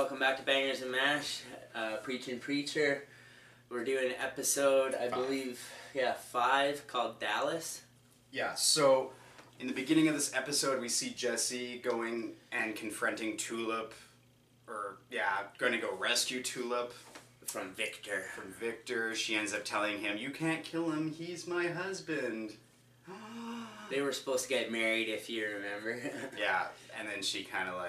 welcome back to Bangerz and Mash, Preaching Preacher. We're doing an episode, I believe, 5, called Dallas. Yeah, so in the beginning of this episode, we see Jesse going and confronting Tulip, going to go rescue Tulip. From Victor. She ends up telling him, "You can't kill him, he's my husband." They were supposed to get married, if you remember. Yeah, and then she kind of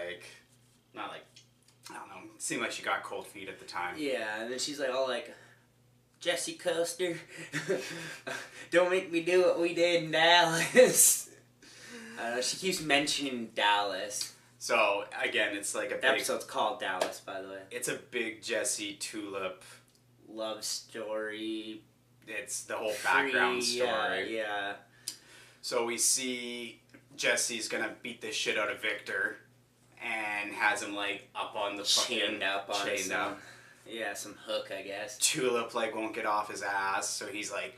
seemed like she got cold feet at the time. Yeah, and then she's Jesse Custer, don't make me do what we did in Dallas. She keeps mentioning Dallas. So, again, it's like a The big... episode's called Dallas, by the way. It's a big Jesse Tulip... love story. It's the whole background story. Yeah. So we see Jesse's gonna beat the shit out of Victor and has him up on the chained up. Yeah, some hook, I guess. Tulip won't get off his ass, so he's like,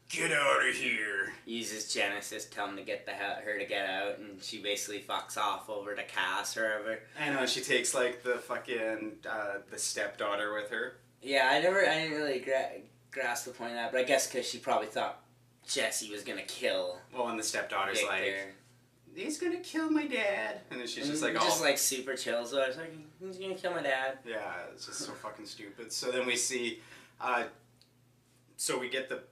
"Get out of here." Uses Genesis, tell him to get her to get out, and she basically fucks off over to Cass or whatever. I know, she takes the fucking the stepdaughter with her. Yeah, I didn't really grasp the point of that, but I guess because she probably thought Jesse was gonna kill. Well, and the stepdaughter's Victor. "He's gonna kill my dad," and then she's just super chill. So I was like, "He's gonna kill my dad." Yeah, it's just so fucking stupid. So then we see, so we get the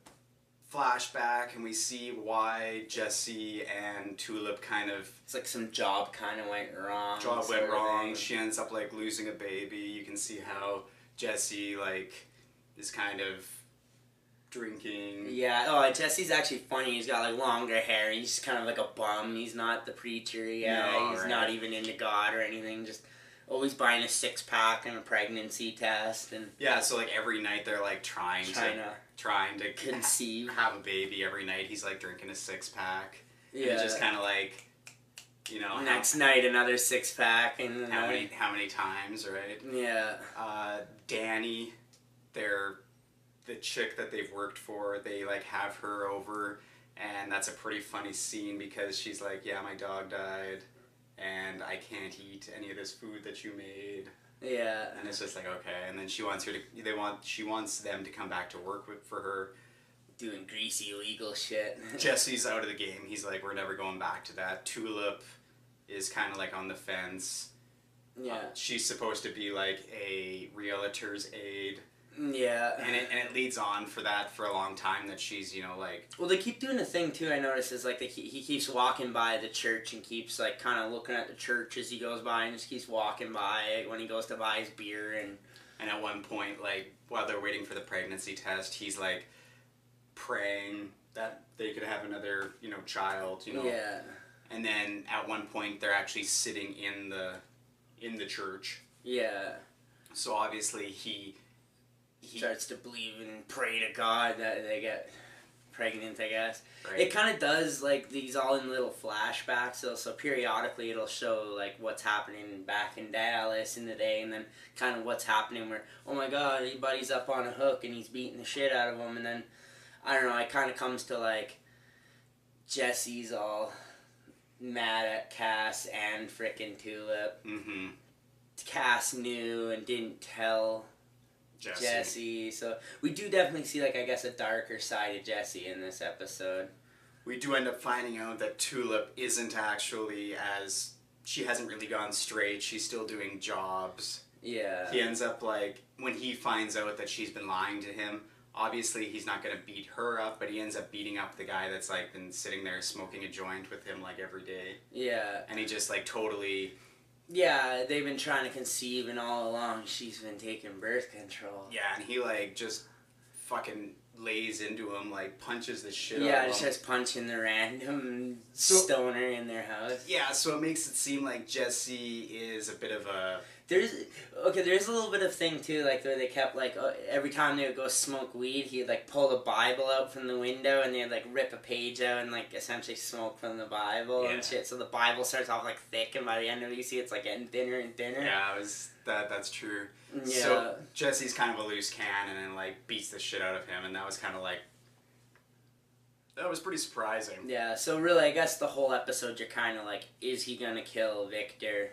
flashback and we see why Jesse and Tulip kind of... It's like some job kind of went wrong. Job went wrong. She ends up losing a baby. You can see how Jesse is kind of drinking. Yeah. Oh, Jesse's actually funny. He's got longer hair. He's kind of like a bum. He's not the preacher. Yeah. No, he's right. not even into God or anything. Just always buying a 6-pack and a pregnancy test and. Yeah. So every night they're trying to conceive, have a baby every night. He's drinking a 6-pack. Yeah. And it's just kind of next night another 6-pack and how many times, right? Yeah. Danny, the chick that they've worked for, they have her over, and that's a pretty funny scene because she's "Yeah, my dog died and I can't eat any of this food that you made." Yeah. And it's just okay, and then she wants them to come back to work for her, doing greasy illegal shit. Jesse's out of the game. He's "We're never going back to that." Tulip is kind of on the fence. Yeah. She's supposed to be a realtor's aide. Yeah. And it leads on for a long time that she's, Well, they keep doing the thing, too, I noticed, is, he keeps walking by the church and keeps, kind of looking at the church as he goes by and just keeps walking by it when he goes to buy his beer And at one point, while they're waiting for the pregnancy test, he's, praying that they could have another, child, Yeah. And then at one point, they're actually sitting in the church. Yeah. So obviously he starts to believe and pray to God that they get pregnant, I guess. Right. It kind of does, these all in little flashbacks, so periodically it'll show, what's happening back in Dallas in the day, and then kind of what's happening where, oh my God, your buddy's up on a hook and he's beating the shit out of him, and then, I don't know, it kind of comes to, Jesse's all mad at Cass and frickin' Tulip. Mm-hmm. Cass knew and didn't tell Jesse, so we do definitely see I guess a darker side of Jesse in this episode. We do end up finding out that Tulip isn't actually she hasn't really gone straight. She's still doing jobs. Yeah. He ends up when he finds out that she's been lying to him, obviously he's not going to beat her up, but he ends up beating up the guy that's been sitting there smoking a joint with him every day. Yeah. And he just totally... Yeah, they've been trying to conceive, and all along she's been taking birth control. Yeah, and he just fucking lays into him, punches the shit out of him. Yeah, just starts punching the random stoner in their house. Yeah, so it makes it seem like Jesse is a bit of a... There's a little bit of thing too, where they kept every time they would go smoke weed, he'd pull the Bible out from the window and they'd rip a page out and essentially smoke from the Bible and shit. So the Bible starts off thick, and by the end of it you see it's getting thinner and thinner. Yeah, that's true. Yeah. So Jesse's kind of a loose cannon and beats the shit out of him, and that was kind of that was pretty surprising. Yeah, so really I guess the whole episode you're kind of is he gonna kill Victor?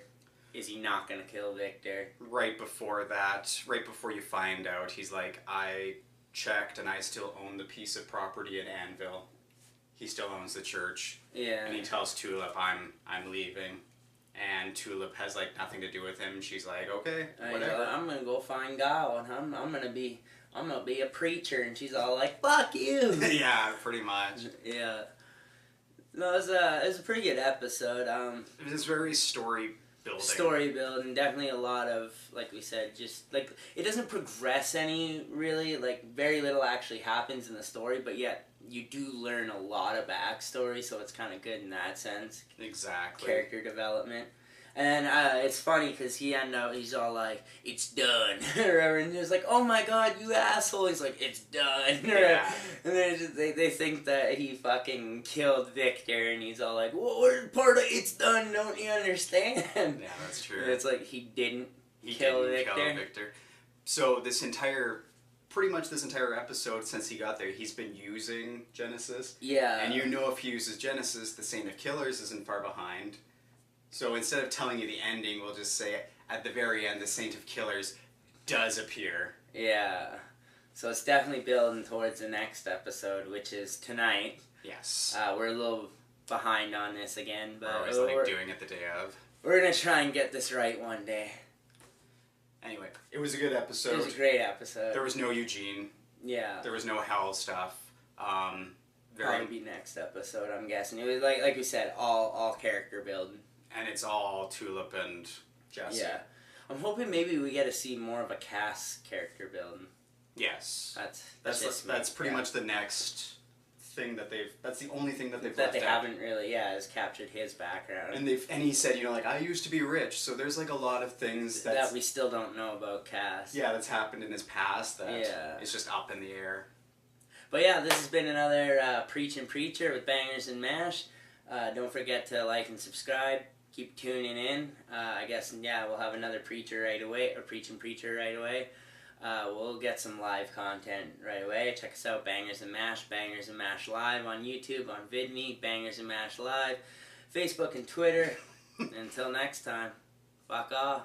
is he not gonna kill Victor? Right before that, right before you find out, he's like, I checked and I still own the piece of property in Anvil. He still owns the church. Yeah. And he tells Tulip, I'm leaving. And Tulip has like nothing to do with him. She's like, okay, whatever. I'm gonna go find God. I'm gonna be a preacher, and she's all like, fuck you. Yeah, pretty much. Yeah. No, it was a pretty good episode. It was very story building. Story building, definitely a lot of, like we said, just like it doesn't progress any really. Like very little actually happens in the story, but yet you do learn a lot of backstory, so it's kind of good in that sense. Exactly. Character development. And it's funny because he's all like, it's done. And he's like, oh my god, you asshole. He's like, it's done. Yeah. And they think that he fucking killed Victor, and he's all like, well, what part of it's done, don't you understand? Yeah, that's true. And it's like, he didn't kill Victor. So pretty much this entire episode, since he got there, he's been using Genesis. Yeah. And if he uses Genesis, the Saint of Killers isn't far behind. So instead of telling you the ending, we'll just say at the very end, the Saint of Killers does appear. Yeah. So it's definitely building towards the next episode, which is tonight. Yes. We're a little behind on this again, but we're always doing it the day of. We're gonna try and get this right one day. Anyway, it was a good episode. It was a great episode. There was no Eugene. Yeah. There was no Hell stuff. Probably be next episode, I'm guessing. It was like we said, all character building. And it's all Tulip and Jesse. Yeah. I'm hoping maybe we get to see more of a Cass character building. Yes. That's pretty much the next thing that's the only thing that they've that left they out. haven't really, has captured his background. And he said, I used to be rich, so there's like a lot of things that we still don't know about Cass. Yeah, that's happened in his past that is just up in the air. But yeah, this has been another Preachin' Preacher with Bangerz and Mash. Don't forget to like and subscribe. Keep tuning in. I guess, we'll have another Preacher right away, or Preachin' Preacher right away. We'll get some live content right away. Check us out, Bangerz and Mash, Bangerz and Mash Live on YouTube, on VidMe, Bangerz and Mash Live, Facebook and Twitter. Until next time, fuck off.